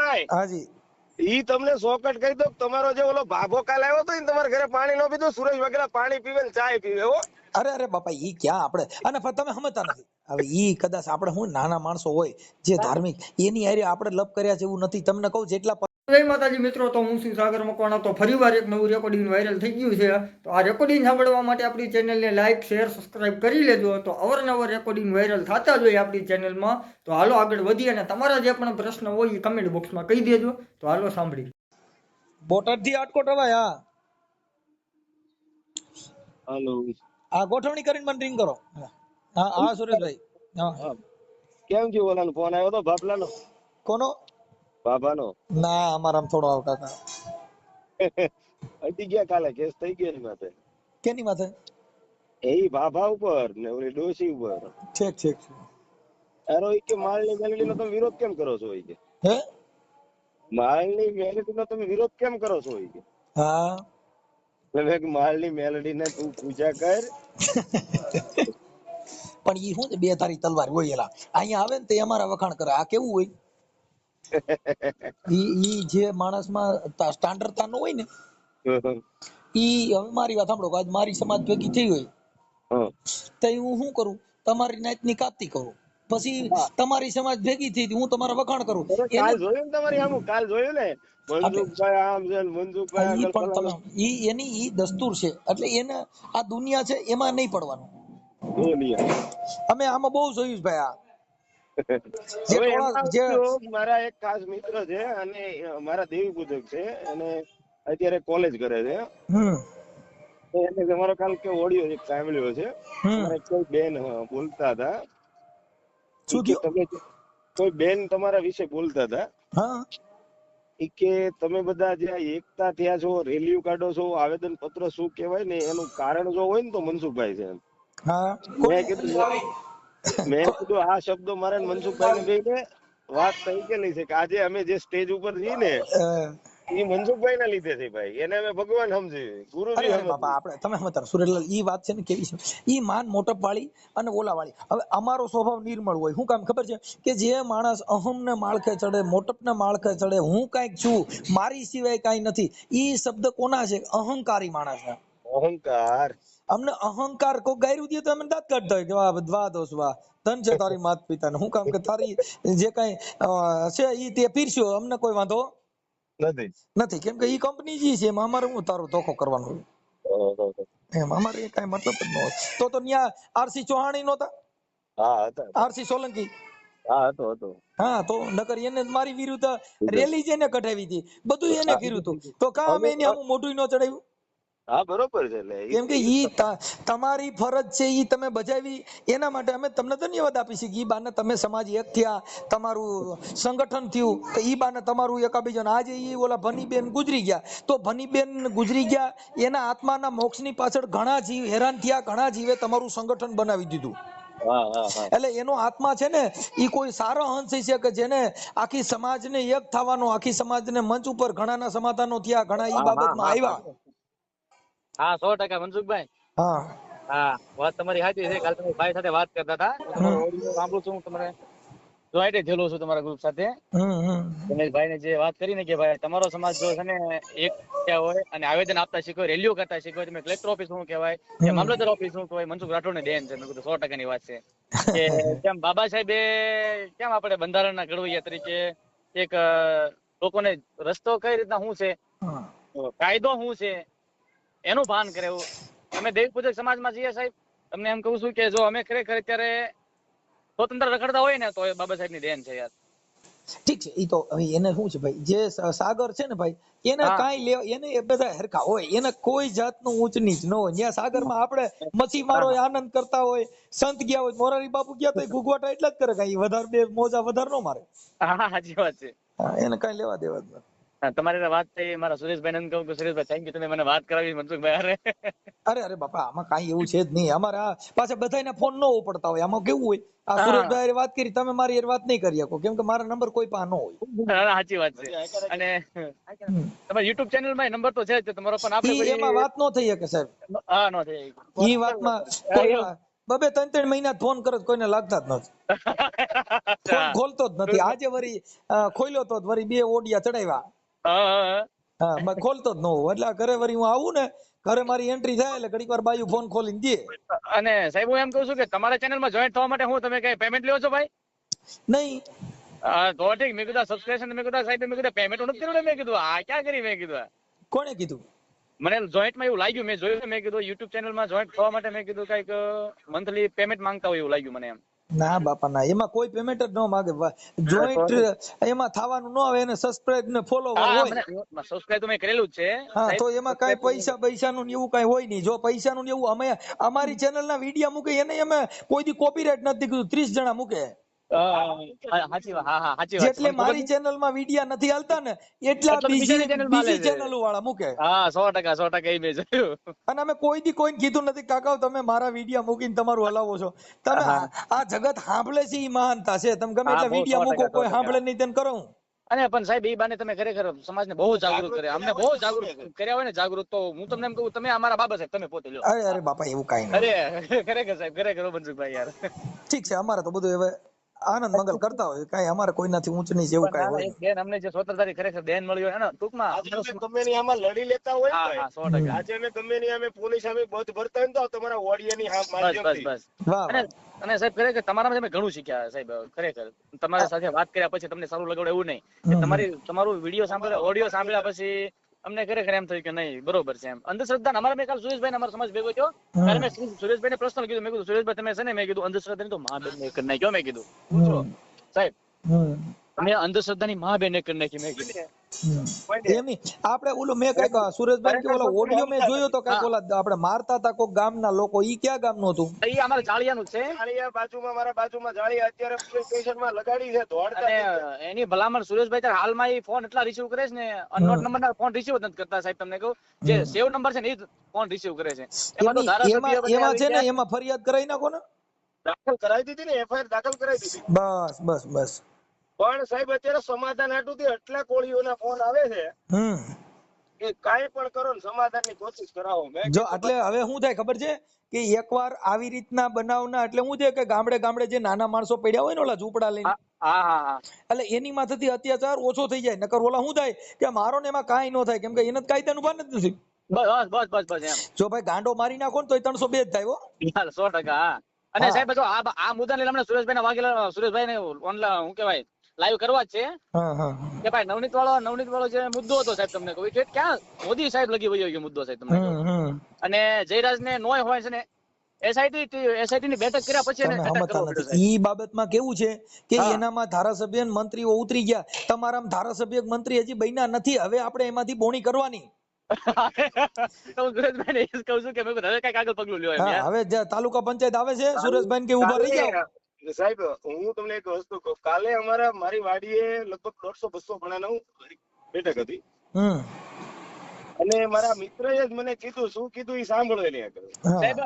ભાઈ હાજી ઈ તમને શોર્ટકટ કહી દો. તમારો જે ઓલો ભાભો કાલ આવ્યો હતો ને તમારા ઘરે પાણી નો પીધું, સુરેશ વગેરે પાણી પીવે ને ચાય પીવે હો. અરે બાપા ઈ ક્યાં આપણે અને તમે સમજતા નથી. હવે ઈ કદાચ આપણે હું નાના માણસો હોય જે ધાર્મિક એની હારે આપણે લપ કર્યા જેવું નથી. તમને કહું જેટલા જય માતાજી મિત્રો, તો હું છું સાગર મકવાણા. તો ફરીવાર એક નવું રેકોર્ડિંગ વાયરલ થઈ ગયું છે. તો આ રેકોર્ડિંગ સાંભળવા માટે આપણી ચેનલને લાઇક શેર સબસ્ક્રાઇબ કરી લેજો. તો અવારનવાર રેકોર્ડિંગ વાયરલ થતા જ હોય આપણી ચેનલમાં. તો હાલો આગળ વધીએ અને તમારા જે પણ પ્રશ્ન હોય એ કમેન્ટ બોક્સમાં કહી દેજો. તો હાલો સાંભળી. બોટાદ થી આટકોટ અવાય. હા હાલો આ ગોઠવણી કરીને મને રિંગ કરો. હા હા સુરેશભાઈ. હા કેમ છે? ઓલાનો ફોન આવ્યો તો બાપલાનો, કોનો? બાબાનો. ના અમારામ થોડો આવ કાકા. અટી ગયા કાલે, કેસ થઈ ગયો એની માથે. કેની માથે? એ બાબા ઉપર ને ઓલી ડોશી ઉપર. ઠીક ઠીક. અરે ઈ કે માળની મેલડી નો તમે વિરોધ કેમ કરો છો? ઈ કે હે માળની મેલડી નો તમે વિરોધ કેમ કરો છો? ઈ કે હા માળની મેલડી ને તું પૂજા કર. પણ ઈ શું છે, બે તારી તલવાર હોય એલા. અહીંયા આવે ને તે અમારા વખાણ કરે. આ કેવું હોય? ઈ જે માણસમાં સ્ટાન્ડર્ડતા નો હોય ને ઈ. હવે મારી વાત સાંભળો. આજ મારી સમાજ ભેગી થઈ હોય તો હું શું કરું? તમારી નાતની કાપતી કરું. પછી તમારી સમાજ ભેગી થઈ હું તમારા વખાણ કરું. કાલ જોયું ને તમારી આમ? કાલ જોયું ને મનસુખભાઈ આમ છે ને મનસુખભાઈ ઈ આગળ પણ તમે ઈ એની ઈ દસ્તુર છે. એટલે એને આ દુનિયા છે એમાં નહીં પડવાનું. અમે આમાં બહુ જોયું ભાઈ. આ જે હવે થોડા એમાં જે મારા એક ખાસ મિત્ર છે અને મારા દેવી પૂજક છે અને અત્યારે કોલેજ કરે છે. તો એને તમારો કાલ કે ઓડિયો એક સાંભળ્યો છે. મારા કોઈ બેન બોલતા હતા શું કે થયું? તમે કોઈ બેન તમારા વિશે બોલતા હતા હા કે તમે બધા જે એકતા થયા છો, રેલીઓ કાઢો છો, આવેદન પત્ર શું કહેવાય ને એનું કારણ જો હોય ને તો મનસુખભાઈ છે. હા મેં કીધું આ શબ્દો મારે મનસુખભાઈ ને બેને વાત થઈ ગયેલી છે કે આજે અમે જે સ્ટેજ ઉપર છીએ ને એ મનસુખભાઈ ના લીધે છે ભાઈ. એને અમે ભગવાન સમજી, ગુરુજી અરે બાપા આપણે તમે સમજતા સુરેશલાલ. ઈ વાત છે ને કેવી છે, ઈ માન મોટપ વાળી અને ઓલા વાળી. હવે અમારો સ્વભાવ નિર્મળ હોય. શું કામ ખબર છે કે જે માણસ અહમ ને માળખે ચડે, મોટપ ને માળખે ચડે, હું કાંઈક છું, મારી સિવાય કાંઈ નથી, ઈ શબ્દ કોના છે? અહંકારી માણસ છે. અહંકાર. અમને અહંકાર કોઈ ગાયરું દે તો અમે દાંત કાઢતા હોય કે વાહ વાહ દોસ્ત વાહ, ધન છે તારી માત પિતા ને. હું કામ કે તારી જે કઈ છે ઈ તે પીરસ્યો, અમને કોઈ વાંધો નથી. કેમ કે ઈ કંપની જે છે એમાં અમારે હું તારો ધોખો કરવાનો હોય. એમ અમારે કઈ મતલબ જ ન હોય. તો ન્યા આરસી ચૌહાણી નહોતા? હા હતા. આરસી સોલંકી. હા હતો. હા તો નકર એને મારી વિરુદ્ધ રેલી જ એને કઢાવી હતી, બધું એને કર્યું હતું. તો કાં અમે એને આમ મોઢું ન ચડાવ્યું? હા બરોબર છે. કેમ કે ઈ તમારી ફરજ છે, ઈ તમે બજાવી. એના માટે અમે તમને ધન્યવાદ આપી છીએ. ઈ બાને તમે સમાજ એક થયા, તમારું સંગઠન થયું, તો ઈ બાને તમારું એકાબીજાને. આજે ઈ ઓલા ભનીબેન ગુજરી ગયા, તો ભનીબેન ગુજરી ગયા એના આત્માના મોક્ષની પાછળ ઘણા જીવ હેરાન થયા, ઘણા જીવે તમારું સંગઠન બનાવી દીધું. એટલે એનો આત્મા છે ને ઈ કોઈ સારો હંસ છે કે જેને આખી સમાજને એક થવાનો, આખી સમાજને મંચ ઉપર ઘણાના સમાધાનો થયા, ઘણા ઈ બાબતમાં આવ્યા. હા 100% મનસુખભાઈ. હા હા વાત તમારી સાચી છે. કાલ તમે ભાઈ સાથે વાત કરતા હતા, હું તમારો ઓડિયો સાંભળું છું. હું તમને જોઈન્ટ થયેલો છું તમારા ગ્રુપ સાથે. તમે ભાઈને જે વાત કરી ને કે ભાઈ તમારો સમાજ જો છે ને એક થયા હોય અને આવેદન આપતા શીખો, રેલીઓ કરતા શીખો. તમે કલેક્ટર ઓફિસ શું કહેવાય કે મામલતદાર ઓફિસ શું કહેવાય, મનસુખ રાઠોડને દેન છે. મેં કીધું 100% ની વાત છે કે કેમ બાબા સાહેબે કેમ આપણે બંધારણના ઘડવૈયા તરીકે એક લોકોને રસ્તો કઈ રીતના શું છે, કાયદો શું છે એનું ભાન કરે. એવું અમે દેવી પૂજક સમાજમાં છીએ સાહેબ. તમને એમ કહું છું કે જો અમે ખરેખર અત્યારે સ્વતંત્ર રખડતા હોય ને તો એ બાબા સાહેબ ની દેન છે યાર. ઠીક છે. ઈ તો હવે એને શું છે ભાઈ, જે સાગર છે ને ભાઈ, એને કાંઈ લેવા, એને એ બધા હરખા હોય, એને કોઈ જાતનું ઊંચ નીચ ન હોય. ત્યાં સાગરમાં આપણે મચ્છી મારો આનંદ કરતા હોય, સંત ગયા હોય, મોરારી બાપુ ગયા તો ગુગવાટા એટલા જ કરે, કઈ વધારે બે મોજા વધારે ન મારે. હા સાચી વાત છે. એને કઈ લેવા દેવા જ નથી. તમારી વાત થઈ. મારા સુરેશભાઈ ને કહું કે સુરેશભાઈ થેન્ક યુ, તમે મને વાત કરાવી મનસુખભાઈ. અરે બાપા આમાં કાંઈ એવું છે જ નહીં. અમારે આ પાછા બધાને ફોન ન ઉપડતા હોય. આમાં કેવું હોય, આ સુરેશભાઈ વાત કરી, તમે મારી યાર વાત નહીં કરી શકો, કેમ કે મારા નંબર કોઈ પાસે ન હોય. સાચી વાત છે. અને તમારા યુટ્યુબ ચેનલ માં નંબર તો છે જ તમારો, પણ આપણે એમાં વાત ન થઈ શકે સાહેબ. હા નો થઈ ઈ વાતમાં બબે 3 મહિના ફોન કરે કોઈને લાગતા જ નથી, ફોન ખોલતો જ નથી. આજે વરી ખોલ્યો તો વરી 2 ઓડિયા ચડાવ્યા. હા, ખોલતો જ ન હોઉં એટલે ઘરે વરી હું આવું ને, ઘરે મારી એન્ટ્રી થાય એટલે ઘડીક વાર બાજુ ફોન ખોલીને દે. અને સાહેબ હું એમ કહું છું કે તમારા ચેનલમાં જોઈન્ટ થવા માટે હું તમે કઈ પેમેન્ટ લ્યો છો ભાઈ? નહીં. તો ઠીક. મેં કીધું સબસ્ક્રિપ્શન, મેં કીધું સાહેબ, મેં કીધું પેમેન્ટ નથી કર્યું ને, મેં કીધું આ ક્યાં કરી, મેં કીધું કોણે કીધું? મને જોઈન્ટમાં એવું લાગ્યું, મેં જોયું, મેં કીધું યુટ્યુબ ચેનલમાં જોઈન્ટ થવા માટે મેં કીધું કઈક મંથલી પેમેન્ટ માંગતા હોય એવું લાગ્યું મને એમ. ના બાપા ના, એમાં કોઈ પેમેન્ટ જ ન માંગે. જોઈન્ટ એમાં થવાનું ન આવે, એને સબસ્ક્રાઇબ ને ફોલોવર હોય. સબસ્ક્રાઇબ તો મેં કરેલું જ છે. હા, તો એમાં કઈ પૈસાનું ને એવું કઈ હોય નહીં. જો પૈસાનું ને એવું, અમે અમારી ચેનલ ના વિડિયા મૂકે એને અમે કોઈ દી કોપીરાઈટ નથી કીધું. 30 જણા મૂકે. સાચી વાત. હા, સાચી વાત. જેટલે મારી ચેનલ માં વિડિયા નથી હાલતા ને એટલા બીજી ચેનલ વાળા મૂકે. હા, 100% એ મેં જોયું. અને અમે કોઈ દી કોઈને કીધું નથી કાકા તમે મારા વિડિયા મૂકીને તમારું હલાવો છો. તમે આ જગત સાંભળે છે ઈ મહાનતા છે. તમે ગમે એટલા વિડિયા મૂકો, કોઈ સાંભળે નહીં તેમ કરો. અને પણ સાહેબ એ બાને તમે ખરેખર સમાજને બહુ જાગૃત કર્યા, અમને બહુ જાગૃત કર્યા હોય ને, જાગૃત. તો હું તમને એમ કહું, તમે અમારા બાબા સાહેબ, તમે પોતે લ્યો. અરે બાપા એવું કઈ નહીં. અરે ખરેખર સાહેબ, ખરેખર મનસુખભાઈ યાર. ઠીક છે, અમારે તો બધું હવે આનંદ મંગલ કરતા હોય, કઈ અમારે કોઈનાથી ઊંચ નીચ એવું કઈ હોય. બેન અમને જે સ્વતંત્રતાથી ખરેખર બેન મળ્યો હે ને, ટૂંકમાં ગમે ની આમાં લડી લેતા હોય. હા, 100%. આજે અમે ગમે ની અમે પોલીસ સામે બધ ભરતા હોય તો તમારા ઓડિયાની હા માધ્યમથી. બસ. અને સાહેબ ખરેખર તમારામાં અમે ઘણું શીખ્યા સાહેબ. ખરેખર તમારી સાથે વાત કર્યા પછી તમને સારું લગાડે એવું નહીં. તમારું વિડીયો સાંભળ્યા, ઓડિયો સાંભળ્યા પછી અમને ખરેખર એમ થયું કે નહીં બરોબર છે એમ. અંધશ્રદ્ધા અમારા, મેં કાલ સુરેશભાઈ અમારા સમાજ ભેગો થયો ત્યારે મેં સુરેશભાઈ ને પર્સનલ કીધું, મેં કીધું સુરેશભાઈ તમે છે ને, મેં કીધું અંધશ્રદ્ધા તો મહાબેન ને કરી નાખ્યો, મેં કીધું પૂછો સાહેબ, મેં અંધશ્રદ્ધાની મહાબેન ને કરી નાખી, મેં કીધું. એમની આપણે ઓલું મેં કઈક સુરેશભાઈ કે ઓલો ઓડિયો મેં જોયો તો કઈક ઓલા આપણે મારતા હતા કોઈ ગામના લોકો, ઈ ક્યાં ગામનું હતું? ઈ અમારા જાળિયાનું છે. જાળિયા બાજુમાં, મારા બાજુમાં જાળિયા અત્યારે પોલીસ સ્ટેશનમાં લગાડી છે દોડતા. અને એની ભલામણ સુરેશભાઈ ત્યારે હાલમાં ઈ ફોન એટલા રિસીવ કરે છે ને, અનનોન નંબર ના ફોન રિસીવ નથી કરતા સાહેબ. તમને કહું, જે સેવ નંબર છે ને ઈ ફોન રિસીવ કરે છે. એમાં છે ને, એમાં ફરિયાદ કરાવી નાખો ને. દાખલ કરાવી દીધી ને, એફઆઈઆર દાખલ કરાવી દીધી. બસ. પણ સાહેબ અત્યારે સમાધાન હાટુથી એટલા કોળીઓના ફોન આવે છે કે કાંઈ પણ કરો ને સમાધાનની કોશિશ કરાવો. જો એટલે હવે શું થાય ખબર છે કે એકવાર આવી રીતના બનાવના એટલે શું છે કે ગામડે જે નાના માણસો પડ્યા હોય ને ઓલા ઝૂંપડા લઈને, એટલે એની માથેથી અત્યાચાર ઓછો થઈ જાય. નકર ઓલા શું થાય કે મારો ને એમાં કાંઈ ન થાય, કેમ કે એને કાયદાનું ભાન જ નથી. બસ. જો ભાઈ ગાંડો મારી નાખો ને તો 302 જ થાય હો. 100%. અને સાહેબ જો આ મુદ્દાને લઈને સુરેશભાઈ ના વાઘેલા, સુરેશભાઈ ને ઓનલાઈન હું કહેવાય લાઈવ કરવા જ છે કે ભાઈ નવનીત વાળો જે મુદ્દો હતો સાહેબ, તમને કહું ક્યાં મોદી સાહેબ લગી વયો ગયો મુદ્દો સાહેબ તમને કહું. અને જયરાજ ને નોય હોય છે ને એસઆઈટી ની બેઠક કર્યા પછી ઈ બાબતમાં કેવું છે કે એનામાં ધારાસભ્ય મંત્રીઓ ઉતરી ગયા, તમારામાં ધારાસભ્ય મંત્રી હજી બન્યા નથી. હવે આપણે એમાંથી બોણી કરવાની. હવે તાલુકા પંચાયત આવે છે, સુરેશભાઈ કે ઉભા રહી જાવ. સાહેબ હું તમને એક વસ્તુ કહું, કાલે મારી વાડીએ લગભગ 150-200 ભણાનું બેઠક હતી અને મારા મિત્રએ જ મને કીધું, શું કીધું એ સાંભળો એની આગળ. સાહેબ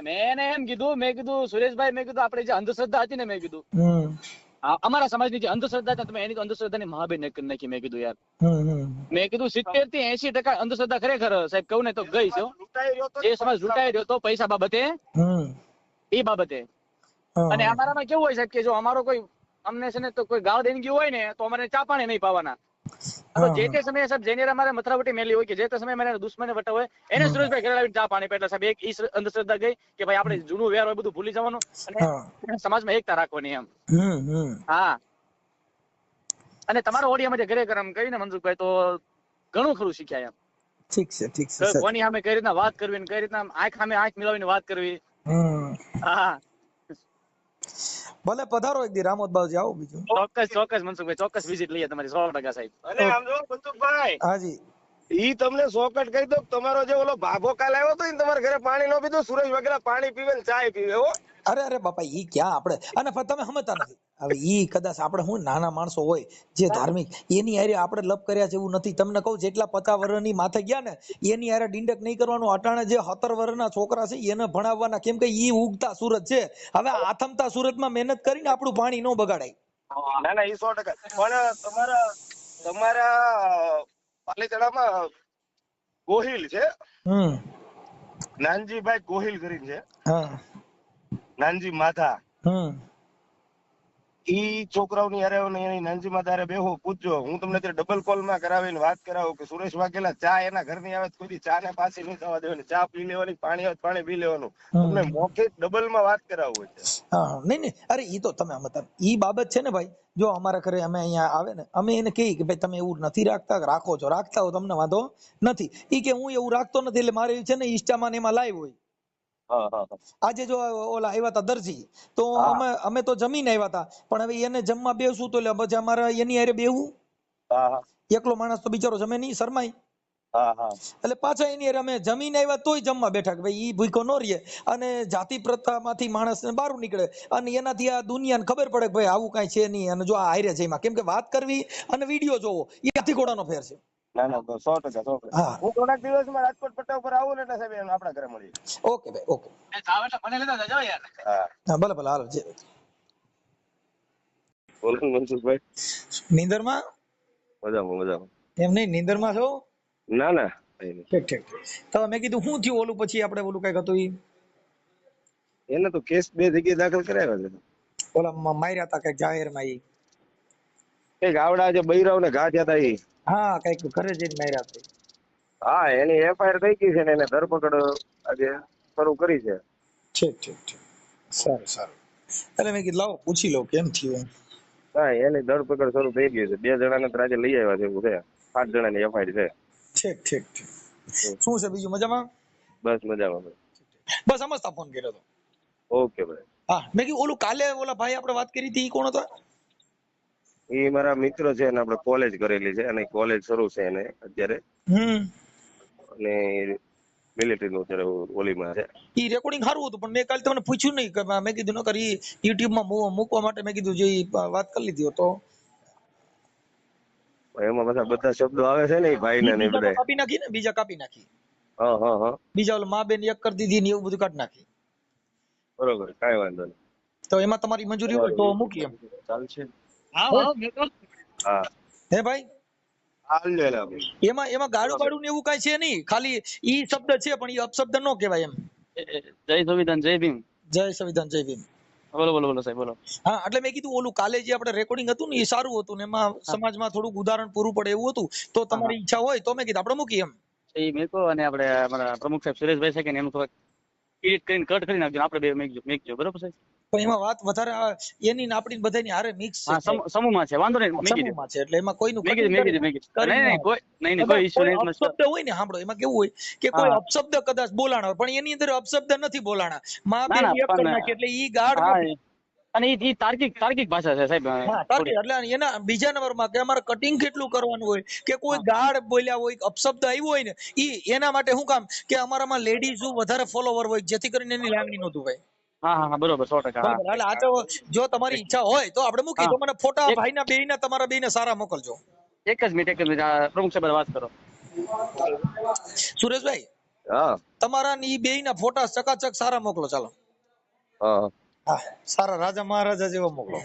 મેં એમ કીધું, મેં કીધું સુરેશભાઈ, મેં કીધું આપણે જે અંધશ્રદ્ધા હતી ને, મેં કીધું અમારા સમાજની જે અંધશ્રદ્ધા હતા, તમે એની અંધશ્રદ્ધાની મહાબેન ને કરી નાખી. મેં કીધું યાર, મેં કીધું 70 થી 80% અંધશ્રદ્ધા ખરેખર સાહેબ કહું ને તો ગઈ છે. જે સમાજ લૂંટાઈ રહ્યો તો પૈસા બાબતે, એ બાબતે. અને અમારામાં કેવું હોય સાહેબ કે જો અમારો કોઈ અમને છે ને તો કોઈ ગાળ દઈને ગયું હોય ને તો અમારે ચા પાણી નહીં પાવાના. જે તે સમયે સાહેબ જેને અમારે મથરાવટી મેલી હોય કે જે તે સમયે મારે દુશ્મને વટા હોય એને સુરેશભાઈ ઘરે લાવીને ચા પાણી પેટલા. સાહેબ એક ઈ અંધશ્રદ્ધા ગઈ કે ભાઈ આપણે જૂનું વેર હોય બધું ભૂલી જવાનું અને સમાજમાં એકતા રાખવાની એમ. હા, અને તમારો ઓડિયામાં જે ઘરે કરમ કરીને મનસુખભાઈ તો ઘણું ખરું શીખ્યા એમ. ઠીક છે. કોની સામે કઈ રીતના વાત કરવી ને કઈ રીતના આંખ સામે આંખ મિલાવીને વાત કરવી. હા, ભલે પધારો એક દી રામોદ બાવજી, આવો. બીજું ચોક્કસ મનસુખભાઈ, ચોક્કસ વિઝિટ લઈએ તમારી 100% સાહેબ. અને આમ જો મનસુખભાઈ, હાજી, ઈ તમને શોર્ટકટ કહી દો, તમારો જે ઓલો ભાભો કાલ આવ્યો હતો ને તમારા ઘરે પાણી નો પીધું, સુરેશ વગેરે પાણી પીવે ને ચાય પીવે હો. અરે બાપા, ઈ ક્યાં આપણે, અને તમે સમજતા નથી. હવે ઈ કદાચ આપણે હું નાના માણસો હોય જે ધાર્મિક, એની હારે આપણે લપ કર્યા છે એવું નથી. તમને કહું, જેટલા 50 વર્ષની માથે ગયા ને એની હારે ડિંડક નહીં કરવાનું. અટાણે જે 17 વર્ષના છોકરા છે એને ભણાવવાના, કેમ કે ઈ ઉગતા સુરત છે. હવે આથમતા સુરતમાં મહેનત કરીને આપણું પાણી ન બગાડાય. ના ઈ 100%. પણ તમારા પાલીતાણામાં ગોહિલ છે, નાનજીભાઈ ગોહિલ કરીને છે. નાનજી માધા હમ ઈ છોકરાઓની હારે એની નાનજી માધા હારે બેહો પૂછજો. હું તમને અત્યારે ડબલ કોલ માં કરાવીને વાત કરાવું કે સુરેશ વાઘેલા ચા એના ઘરની આવે તો કોઈ ચા ને પાછી નહીં થવા દેવાની, ચા પી લેવાની, પાણી આવે પાણી પી લેવાનું. તમને મૌખિક ડબલ માં વાત કરાવવું છે. હા નહીં નહીં, અરે ઈ તો તમે ઈ બાબત છે ને ભાઈ, જો અમારા ઘરે અમે અહીંયા આવે ને અમે એને કહીએ કે ભાઈ તમે એવું નથી રાખતા, રાખો છો, રાખતા હો તમને વાંધો નથી. ઈ કે હું એવું રાખતો નથી એટલે મારે છે ને ઇન્સ્ટામાં ને એમાં લાઈવ હોય. આજે જો ઓલા આવ્યા હતા દરજી, તો અમે તો જમીને આવ્યા હતા, પણ હવે એને જમવા બેસવું તો એટલે પછી અમારે એની હારે બેહવું. એકલો માણસ તો બિચારો જમે નહીં, શરમાય. એટલે પાછા એની હારે અમે જમીને આવ્યા તોય જમવા બેઠા કે ભાઈ ઈ ભૂખો ન રહે, અને જાતિ પ્રથામાંથી માણસ બહાર નીકળે, અને એનાથી આ દુનિયાને ખબર પડે કે ભાઈ આવું કઈ છે નહીં. અને જો આ હારે છે એમાં, કેમ કે વાત કરવી અને વિડીયો જોવો એ હાથી ઘોડાનો ફેર છે. ના ના 100%. હું થોડાક દિવસમાં રાજકોટ પટ્ટા ઉપર આવું ને એટલે સાહેબ આપણા ઘરે મળીએ. ઓકે ભાઈ, ઓકે. હા ભલે ભલે, હાલો. બોલો મનસુખભાઈ. નીંદરમાં મજામાં. એમ નહીં, નીંદરમાં છો? ના ના ઠીક. તો મેં કીધું શું થયું ઓલું, પછી આપણે ઓલું કઈક હતું એને તો કેસ 2 જગ્યાએ દાખલ કરાવ્યા છે. ઓલા માર્યા હતા કઈક જાહેરમાં, ઈ કઈક આવડા જે બૈરાવ ને ઘા થયા હતા ઈ. હા, કઈક ઘરે જઈને માર્યા હતા. હા, એની એફઆઈઆર થઈ ગઈ છે ને એને ધરપકડ આજે શરૂ કરી છે. ઠીક. સારું. એટલે મેં કીધું લાવો પૂછી લઉં કેમ થયું. હા, એની ધરપકડ શરૂ થઈ ગઈ છે. 2 જણાને તો આજે લઈ આવ્યા છે. એવું છે 7 જણાની એફઆઈઆર છે. ઠીક. શું છે બીજું, મજામાં? બસ મજામાં. બસ સમજતા ફોન કર્યો હતો. ઓકે ભાઈ. હા, મેં કીધું ઓલું કાલે ઓલા ભાઈ આપણે વાત કરી હતી ઈ કોણ હતા? એ મારા મિત્ર છે અને આપણે કોલેજ કરેલી છે અને કોલેજ શરૂ છે એને અત્યારે, અને મિલિટરી નું અત્યારે ઓલીમાં છે. ઈ રેકોર્ડિંગ સારું હતું, પણ મેં કાલે તમને પૂછ્યું નહીં કે મેં કીધું નકર ઈ યુટ્યુબ માં મૂકવા માટે મેં કીધું જે વાત કરી લીધી તો એમાં બધા શબ્દો આવે છે ને એ ભાઈ ને બધા કાપી નાખી ને, બીજા કાપી નાખી. હા બીજા ઓલા માં બેન એક કરી દીધી ને એવું બધું કાઢી નાખી. બરોબર, કાંઈ વાંધો નહીં. તો એમાં તમારી મંજૂરી હોય તો મૂકી એમ ચાલશે. હા હે ભાઈ, એમાં એમાં ગાળું બાળું ને એવું કઈ છે નહીં, ખાલી ઈ શબ્દ છે પણ ઈ અપશબ્દ ન કહેવાય એમ. જય સંવિધાન જય ભીમ. જય સંવિધાન જય ભીમ. બોલો સાહેબ બોલો. હા, એટલે મેં કીધું ઓલું કાલે જે આપણે રેકોર્ડિંગ હતું ને એ સારું હતું ને એમાં સમાજમાં થોડુંક ઉદાહરણ પૂરું પડે એવું હતું, તો તમારી ઈચ્છા હોય તો મેં કીધું આપણે મૂકી એમ. એ મેકો અને આપણે અમારા પ્રમુખ સાહેબ સુરેશભાઈ છે કે એનું થોડુંક એડિટ કરીને કટ કરી નાખજો, આપણે બે મેકજો. બરોબર સાહેબ? પણ એમાં વાત વધારે એની ને આપણી બધાની હારે મિક્સ છે. સમૂહમાં છે, વાંધો નહીં, સમૂહમાં છે એટલે એમાં કોઈનું નહીં કોઈ ઇશ્યુ નહીં. અપશબ્દ હોય ને, સાંભળો, એમાં કેવું હોય કે કોઈ અપશબ્દ કદાચ બોલાણા હોય પણ એની અંદર અપશબ્દ નથી બોલાણા, માં બે એક કરી નાખી એટલે ઈ ગાઢ નથી. અને ઈ તાર્કિક ભાષા છે સાહેબ. એટલે એના બીજા નંબરમાં કે અમારે કટિંગ કેટલું કરવાનું હોય કે કોઈ ગાઢ બોલ્યા હોય, અપશબ્દ આવ્યો હોય ને ઈ એના માટે શું કામ કે અમારામાં લેડીઝ વધારે ફોલોવર હોય જેથી કરીને એની લાગણી નહોતું ભાઈ. હા બરોબર 100%. એટલે આ તો જો તમારી ઈચ્છા હોય તો આપણે મૂકી, તો મને ફોટા ભાઈના બેયના તમારા બેયના સારા મોકલજો. એક જ મિનિટ પ્રમુખ સાહેબ વાત કરો. સુરેશભાઈ, તમારા ઈ બેયના ફોટા ચકાચક સારા મોકલો. ચાલો, હા, સારા રાજા મહારાજા જેવા મોકલો.